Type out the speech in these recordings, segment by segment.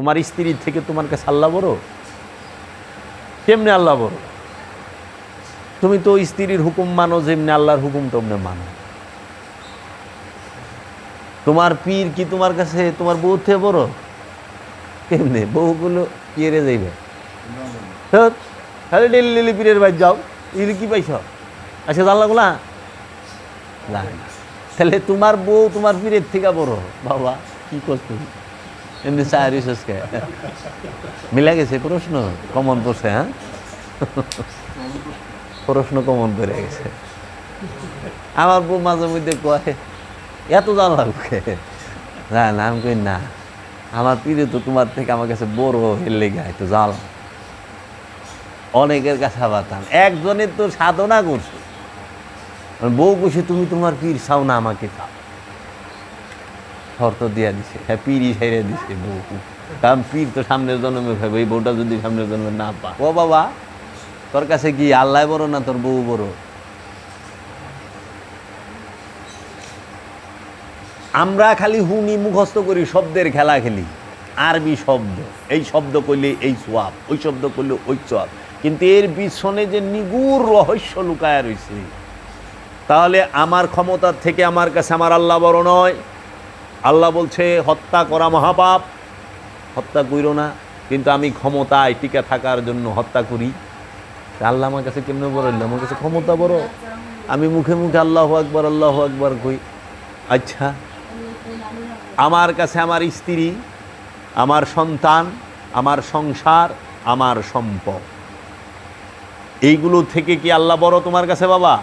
তোমার স্ত্রীর থেকে তোমার কাছে আল্লাহ বড়? কেমনে আল্লাহ বড়? তুমি তো স্ত্রীর হুকুম মানো যেমনি আল্লাহর হুকুম তোমরা মানো। তোমার পীর কি তোমার কাছে তোমার বউ থেকে বড়? কেমনে? বউগুলো কেড়ে যাইবে, খালি ডেলি ডেলি পীরের বাড়ি যাও, এগুলি কি পাইছ? আচ্ছা জানলাগুলা জানে না। তাহলে তোমার বউ তোমার পীরের থেকে বড়? বাবা কি করছো এমনি চারিসকে মিলা গেছে? প্রশ্ন কমন পড়ছে। হ্যাঁ, প্রশ্ন কমন পড়ে গেছে। আমার বউ মাঝে মধ্যে কয় এত জানলা মুখে না না, আমি কই না, আমার পীরে তো তোমার থেকে আমার কাছে বড় হেললে গায়ে তো জাল। অনেকের কাছে বাতাম, একজনের তো সাধনা করছে, বউ কইছে তুমি তোমার পীর চাও না আমাকে চাও, শর্ত দিয়া দিছে। হ্যাঁ, পীরই ছেড়ে দিছে বউ, কারণ পীর তো সামনের জন্মে খাবে, এই বউটা যদি সামনের জন্মে না পা। ও বাবা, তোর কাছে কি আল্লাহ বড় না তোর বউ বড়? আমরা খালি হুনি মুখস্থ করি, শব্দের খেলা খেলি, আরবি শব্দ, এই শব্দ করলে এই সোয়াব, ওই শব্দ করলে ওই সোয়াব, কিন্তু এর পিছনে যে নিগুড় রহস্য লুকায়া রয়েছে। তাহলে আমার ক্ষমতার থেকে আমার কাছে আমার আল্লাহ বড় নয়। আল্লাহ বলছে হত্যা করা মহাপাপ, হত্যা কইরো না, কিন্তু আমি ক্ষমতায় টিকে থাকার জন্য হত্যা করি। আল্লাহ আমার কাছে কেমনে বড় হইল? আমার কাছে ক্ষমতা বড়, আমি মুখে মুখে আল্লাহু আকবার কই। আচ্ছা, আমার কাছে আমার স্ত্রী, আমার সন্তান, আমার সংসার, আমার সম্পদ, এইগুলো থেকে কি আল্লাহ বড় তোমার কাছে বাবা?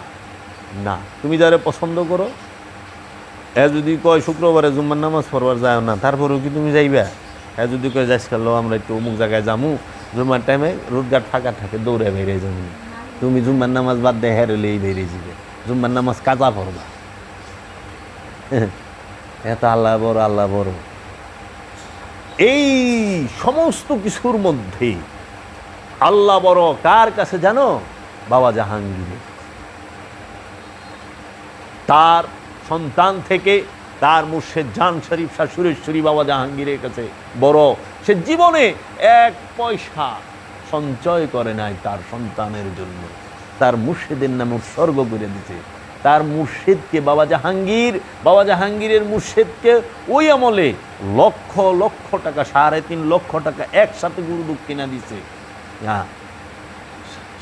না। তুমি যারা পছন্দ করো, এ যদি কয় শুক্রবারে জুম্মার নামাজ পড়বার যায় না, তারপরেও কি তুমি যাইবা? এ যদি কয় যাইস খেলো আমরা একটু অমুক জায়গায় যামু, জুম্মার টাইমে রোডঘাট ফাঁকা থাকে, দৌড়ে বেরিয়ে যাবো, তুমি জুম্মার নামাজ বাদ দিয়ে হেরলেই বেরিয়ে যাবে, জুম্মার নামাজ কাজা পড়বা। এত আল্লাহ বড়, আল্লাহ বড়। এই সমস্ত কিছুর মধ্যে আল্লাহ বড় কার কাছে জানো? বাবা জাহাঙ্গীর। তার সন্তান থেকে তার মুর্শেদ জান শরীফ শাহ সুরেশ্বরী বাবা জাহাঙ্গীরের কাছে বড়। সে জীবনে এক পয়সা সঞ্চয় করে নাই তার সন্তানের জন্য, তার মুর্শেদের নামে উৎসর্গ করে দিতে। তার মুর্শেদকে বাবা জাহাঙ্গীরের মুর্শেদকে ওই আমলে লক্ষ লক্ষ টাকা, 3.5 লক্ষ টাকা একসাথে গুরুদুখ কিনা দিছে। হ্যাঁ,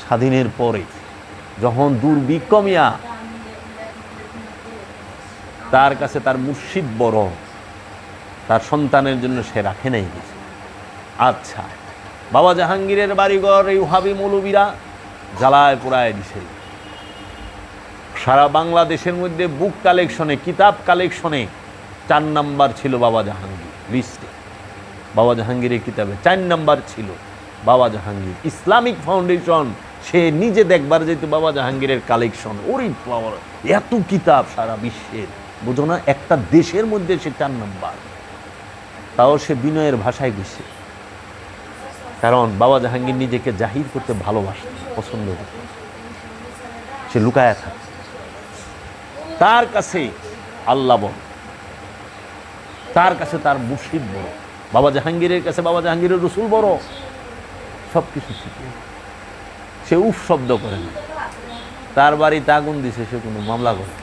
স্বাধীনের পরে যখন দুর্ভিক্ষ মিয়া, তার কাছে তার মুর্শিদ বড়, তার সন্তানের জন্য সে রাখে নাই কিছু। আচ্ছা, বাবা জাহাঙ্গীরের বাড়িঘর এই ওহাবি মৌলবীরা জ্বালায় পোড়ায় দিছে। সারা বাংলাদেশের মধ্যে বুক কালেকশনে, কিতাব কালেকশনে 4 নাম্বার ছিল বাবা জাহাঙ্গীর লিস্টে। বাবা জাহাঙ্গীরের কিতাবে 4 নাম্বার ছিল বাবা জাহাঙ্গীর। ইসলামিক ফাউন্ডেশন সে নিজে দেখবার যেত বাবা জাহাঙ্গীরের কালেকশন, ওরে বাবা, এত কিতাব সারা বিশ্বের, বুঝো না, একটা দেশের মধ্যে সে 4 নাম্বার। তাও সে বিনয়ের ভাষায় গেছে, কারণ বাবা জাহাঙ্গীর নিজেকে জাহির করতে ভালোবাসত, পছন্দ করত, সে লুকায়া থাকে। তার কাছে আল্লাহ বড়, তার কাছে তার মুর্শিদ বড়, বাবা জাহাঙ্গীরের কাছে বাবা জাহাঙ্গীরের রসুল বড়। সব কিছু সে উফ শব্দ করে না। তার বাড়িতে আগুন দিছে, সে কোনো মামলা করে,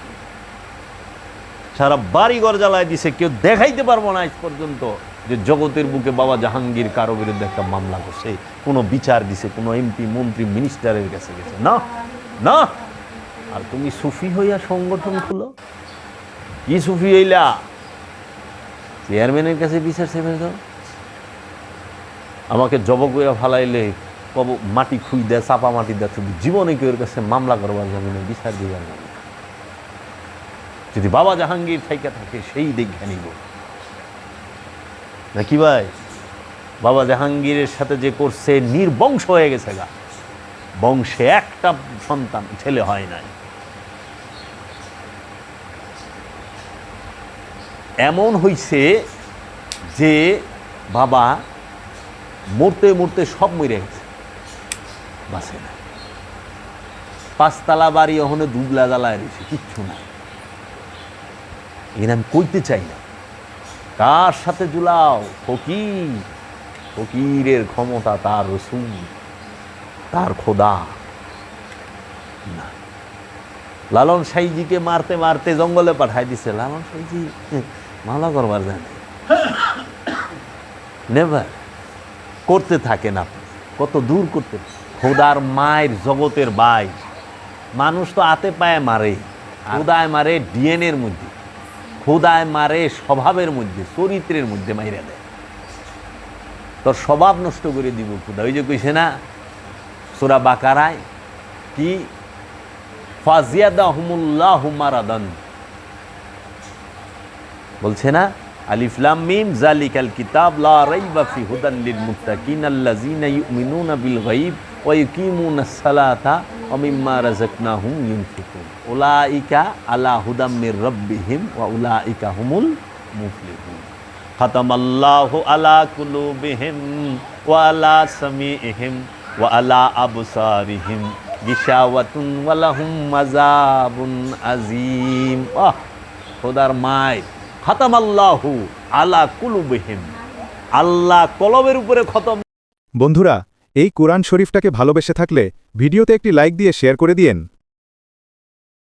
সারা বাড়ি ঘর জ্বালায় দিছে, কেউ দেখাইতে পারবো না আজ পর্যন্ত যে জগতের বুকে বাবা জাহাঙ্গীর কারো বিরুদ্ধে একটা মামলা করছে, কোনো বিচার দিছে, কোনো এমপি মন্ত্রী মিনিস্টারের কাছে গেছে না, না। আর তুমি সুফি হইয়া সংগঠন খুলো, কি সুফি হইলা? চেয়ারম্যানের কাছে বিচার চেপে যাও, আমাকে জব করে ফালাইলে কব মাটি খুই দেয়, চাপা মাটি দেয়, তুমি জীবনে কেউ এর কাছে মামলা করবার যাবে না, বিচার দিবার যাবে। যদি বাবা জাহাঙ্গীর থাইকা থাকে সেই দেখে নিব নাকি ভাই? বাবা জাহাঙ্গীরের সাথে যে করছে নির্বংশ হয়ে গেছে গা, বংশে একটা সন্তান ছেলে হয় নাই। এমন হইছে যে বাবা মরতে মরতে সব মরে গেছে, বাঁচে না। 5 তলা বাড়ি ওখানে দুবলা জ্বালায় রয়েছে, কিচ্ছু নাই। এখানে আমি কইতে চাই না কার সাথে জুলাও, ফকির ফকিরের ক্ষমতা তার রসুল, তার খোদা না। লালন সাইজিকে মারতে মারতে জঙ্গলে পাঠাই দিছে। লালন সাইজি মামলা করবার জানে নেভার, করতে থাকেন আপনি, কত দূর করতে। খোদার মায়ের জগতের বাই, মানুষ তো হাতে পায়ে মারে, খোদায় মারে ডিএনএর মধ্যে, খোদায় মারে স্বভাবের মধ্যে, চরিত্রের মধ্যে মাইরা দেয়। তোর স্বভাব নষ্ট করে দিব খোদা। ওই যে কইছে না সূরা বাকারায় কি, ফাজিয়াদাহুমুল্লাহু মারাদান, বলছে না আলিফ লাম মিম যালিকাল কিতাব লা রাইবা ফি হুদান লিল মুত্তাকিন আল্লাযীনা ইউমিনুনা বিল গায়ব ওয়া ইউকিমুনাস সালাতা ওয়া মিম্মা রাযাকনাহুম ইউনফিকুন উলাইকা আলা হুদাম মির রাব্বিহিম ওয়া উলাইকা হুমুল মুফলিহুন। খাতামাল্লাহু আলা কুলুবিহিম ওয়া আলা সামিইহিম ওয়া আলা আবসারিহিম গিশাওয়াতুন ওয়া লাহুম আযাবুন আযীম। খোদার মায় খাতামাল্লাহু আলা কুলুবিহিম, আল্লাহ কলবের উপরে খতম। বন্ধুরা, এই কোরআন শরীফটাকে ভালোবেসে থাকলে ভিডিওতে একটি লাইক দিয়ে শেয়ার করে দিয়েন।